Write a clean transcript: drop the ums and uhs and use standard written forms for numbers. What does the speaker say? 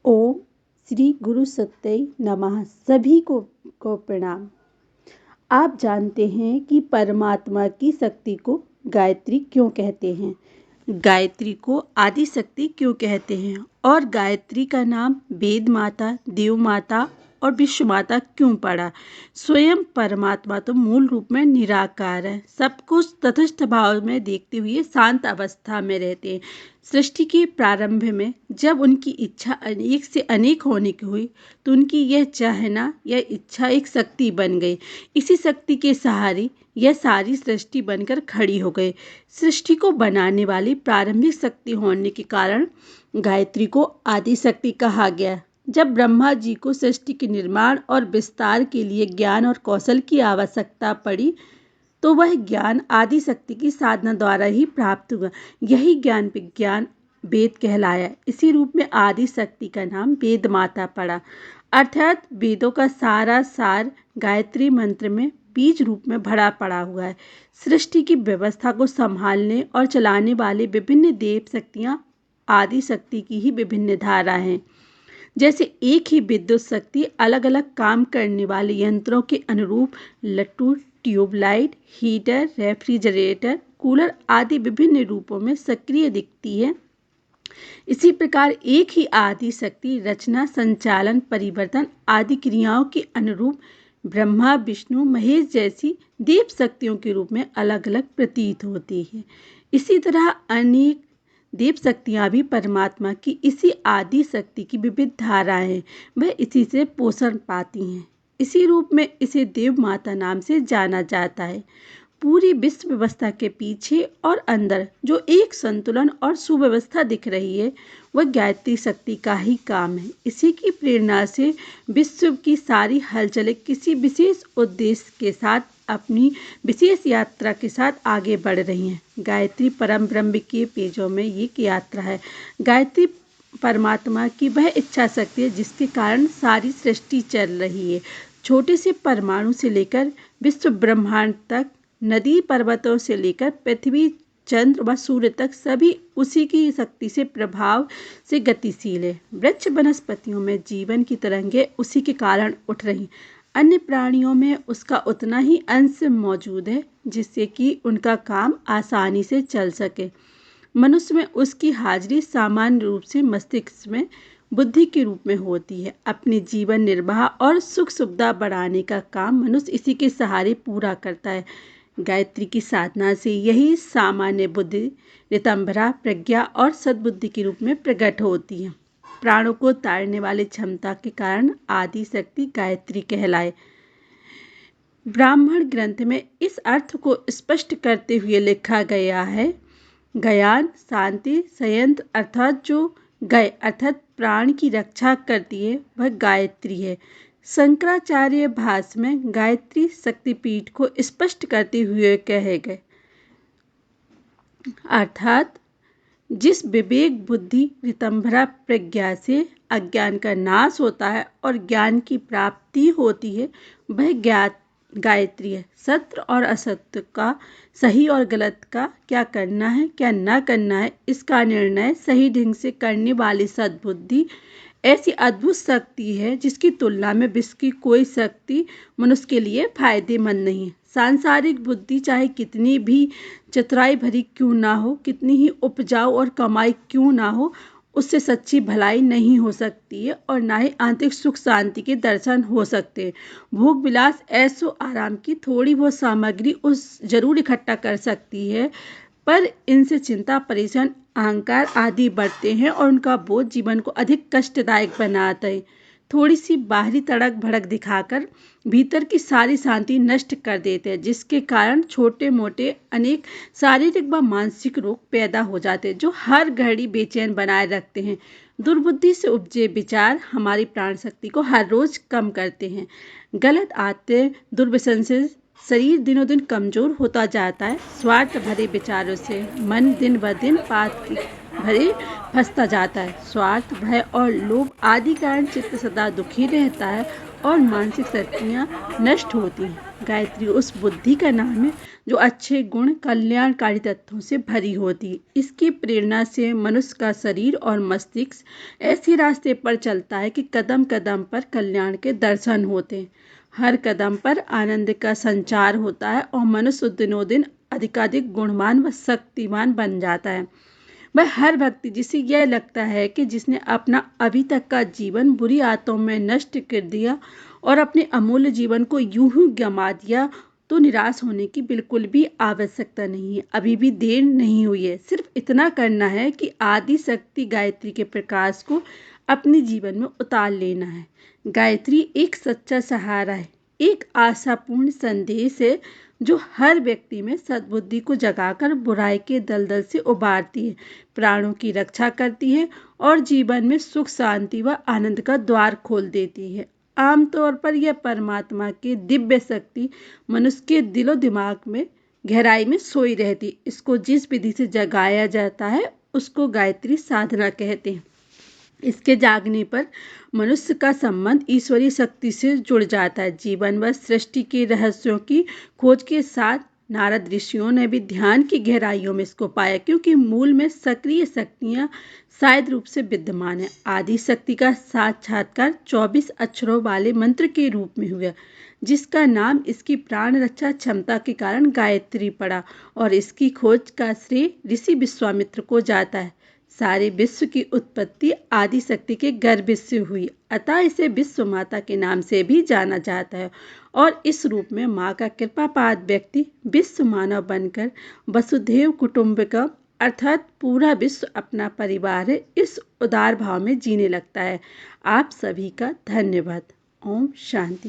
ओम श्री गुरु सत्य नमः। सभी को प्रणाम। आप जानते हैं कि परमात्मा की शक्ति को गायत्री क्यों कहते हैं? गायत्री को आदि शक्ति क्यों कहते हैं? और गायत्री का नाम वेद माता, देव माता और विश्व माता क्यों पड़ा? स्वयं परमात्मा तो मूल रूप में निराकार है। सब कुछ तटस्थ भाव में देखते हुए शांत अवस्था में रहते हैं। सृष्टि के प्रारंभ में जब उनकी इच्छा अनेक से अनेक होने की हुई तो उनकी यह चाहना, यह इच्छा एक शक्ति बन गई। इसी शक्ति के सहारे यह सारी सृष्टि बनकर खड़ी हो गई। सृष्टि को बनाने वाली प्रारंभिक शक्ति होने के कारण गायत्री को आदि शक्ति कहा गया। जब ब्रह्मा जी को सृष्टि के निर्माण और विस्तार के लिए ज्ञान और कौशल की आवश्यकता पड़ी तो वह ज्ञान आदि शक्ति की साधना द्वारा ही प्राप्त हुआ। यही ज्ञान विज्ञान वेद कहलाया। इसी रूप में आदि शक्ति का नाम वेद माता पड़ा। अर्थात वेदों का सारा सार गायत्री मंत्र में बीज रूप में भरा पड़ा हुआ है। सृष्टि की व्यवस्था को संभालने और चलाने वाले विभिन्न देव शक्तियाँ आदि शक्ति की ही विभिन्न धारा हैं। जैसे एक ही विद्युत शक्ति अलग अलग काम करने वाले यंत्रों के अनुरूप लट्टू, ट्यूबलाइट, हीटर, रेफ्रिजरेटर, कूलर आदि विभिन्न रूपों में सक्रिय दिखती है, इसी प्रकार एक ही आदि शक्ति रचना, संचालन, परिवर्तन आदि क्रियाओं के अनुरूप ब्रह्मा, विष्णु, महेश जैसी देव शक्तियों के रूप में अलग अलग प्रतीत होती है। इसी तरह अनेक देव शक्तियाँ भी परमात्मा की इसी आदि शक्ति की विविध धाराएं हैं। वह इसी से पोषण पाती हैं। इसी रूप में इसे देव माता नाम से जाना जाता है। पूरी विश्व व्यवस्था के पीछे और अंदर जो एक संतुलन और सुव्यवस्था दिख रही है वह गायत्री शक्ति का ही काम है। इसी की प्रेरणा से विश्व की सारी हलचलें किसी विशेष उद्देश्य के साथ अपनी विशेष यात्रा के साथ आगे बढ़ रही हैं। गायत्री परम ब्रह्म के पेजों में एक यात्रा है। गायत्री परमात्मा की वह इच्छा शक्ति है जिसके कारण सारी सृष्टि चल रही है। छोटे से परमाणु से लेकर विश्व ब्रह्मांड तक, नदी पर्वतों से लेकर पृथ्वी, चंद्र व सूर्य तक सभी उसी की शक्ति से प्रभाव से गतिशील है। वृक्ष वनस्पतियों में जीवन की तरंगें उसी के कारण उठ रही। अन्य प्राणियों में उसका उतना ही अंश मौजूद है जिससे कि उनका काम आसानी से चल सके। मनुष्य में उसकी हाजिरी सामान्य रूप से मस्तिष्क में बुद्धि के रूप में होती है। अपने जीवन निर्वाह और सुख सुविधा बढ़ाने का काम मनुष्य इसी के सहारे पूरा करता है। गायत्री की साधना से यही सामान्य बुद्धि ऋतंभरा, प्रज्ञा और सद्बुद्धि के रूप में प्रकट होती है। प्राणों को ताड़ने वाली क्षमता के कारण आदि शक्ति गायत्री कहलाए। ब्राह्मण ग्रंथ में इस अर्थ को स्पष्ट करते हुए लिखा गया है, गयान शांति संयंत्र अर्थात जो गय अर्थात प्राण की रक्षा करती है वह गायत्री है। शंकराचार्य भाष्य में गायत्री शक्तिपीठ को स्पष्ट करते हुए कहे गए, अर्थात जिस विवेक बुद्धि ऋतंभरा प्रज्ञा से अज्ञान का नाश होता है और ज्ञान की प्राप्ति होती है वह गायत्री है। सत्य और असत्य का, सही और गलत का, क्या करना है क्या न करना है इसका निर्णय सही ढंग से करने वाली सद्बुद्धि ऐसी अद्भुत शक्ति है जिसकी तुलना में विश्व की कोई शक्ति मनुष्य के लिए फायदेमंद नहीं है। सांसारिक बुद्धि चाहे कितनी भी चतुराई भरी क्यों ना हो, कितनी ही उपजाऊ और कमाई क्यों ना हो, उससे सच्ची भलाई नहीं हो सकती है और ना ही आंतरिक सुख शांति के दर्शन हो सकते हैं। भोग विलास ऐसो आराम की थोड़ी बहुत सामग्री उस जरूर इकट्ठा कर सकती है, पर इनसे चिंता, परेशान, अहंकार आदि बढ़ते हैं और उनका बोझ जीवन को अधिक कष्टदायक बनाता है। थोड़ी सी बाहरी तड़क भड़क दिखाकर भीतर की सारी शांति नष्ट कर देते हैं, जिसके कारण छोटे मोटे अनेक शारीरिक व मानसिक रोग पैदा हो जाते हैं जो हर घड़ी बेचैन बनाए रखते हैं। दुर्बुद्धि से उपजे विचार हमारी प्राण शक्ति को हर रोज कम करते हैं। गलत आदतें, दुर्व्यसन से शरीर दिनों दिन कमजोर होता जाता है। स्वार्थ भरे विचारों से मन दिन ब दिन भरे फंसता जाता है। स्वार्थ, भय और लोभ आदि कारण चित्त सदा दुखी रहता है और मानसिक शक्तियाँ नष्ट होती हैं। गायत्री उस बुद्धि का नाम है जो अच्छे गुण, कल्याणकारी तत्वों से भरी होती है। इसकी प्रेरणा से मनुष्य का शरीर और मस्तिष्क ऐसे रास्ते पर चलता है कि कदम कदम पर कल्याण के दर्शन होते हैं। हर कदम पर आनंद का संचार होता है और मनुष्य दिनों दिन अधिकाधिक गुणवान व शक्तिमान बन जाता है। वह हर व्यक्ति जिसे यह लगता है कि जिसने अपना अभी तक का जीवन बुरी आदतों में नष्ट कर दिया और अपने अमूल्य जीवन को यूं ही गंवा दिया, तो निराश होने की बिल्कुल भी आवश्यकता नहीं है। अभी भी देर नहीं हुई है। सिर्फ इतना करना है कि आदि शक्ति गायत्री के प्रकाश को अपने जीवन में उतार लेना है। गायत्री एक सच्चा सहारा है, एक आशापूर्ण संदेश है जो हर व्यक्ति में सद्बुद्धि को जगाकर बुराई के दलदल से उबारती है, प्राणों की रक्षा करती है और जीवन में सुख, शांति व आनंद का द्वार खोल देती है। आमतौर पर यह परमात्मा की दिव्य शक्ति मनुष्य के दिलो दिमाग में गहराई में सोई रहती। इसको जिस विधि से जगाया जाता है उसको गायत्री साधना कहते हैं। इसके जागने पर मनुष्य का संबंध ईश्वरीय शक्ति से जुड़ जाता है। जीवन व सृष्टि के रहस्यों की खोज के साथ नारद ऋषियों ने भी ध्यान की गहराइयों में इसको पाया, क्योंकि मूल में सक्रिय शक्तियाँ शायद रूप से विद्यमान है। आदि शक्ति का साक्षात्कार 24 अक्षरों वाले मंत्र के रूप में हुआ, जिसका नाम इसकी प्राण रक्षा क्षमता के कारण गायत्री पड़ा और इसकी खोज का श्रेय ऋषि विश्वामित्र को जाता है। सारे विश्व की उत्पत्ति आदि शक्ति के गर्भ से हुई, अतः इसे विश्व माता के नाम से भी जाना जाता है। और इस रूप में माँ का कृपापाद व्यक्ति विश्व मानव बनकर वसुधैव कुटुंबकम अर्थात पूरा विश्व अपना परिवार है, इस उदार भाव में जीने लगता है। आप सभी का धन्यवाद। ओम शांति।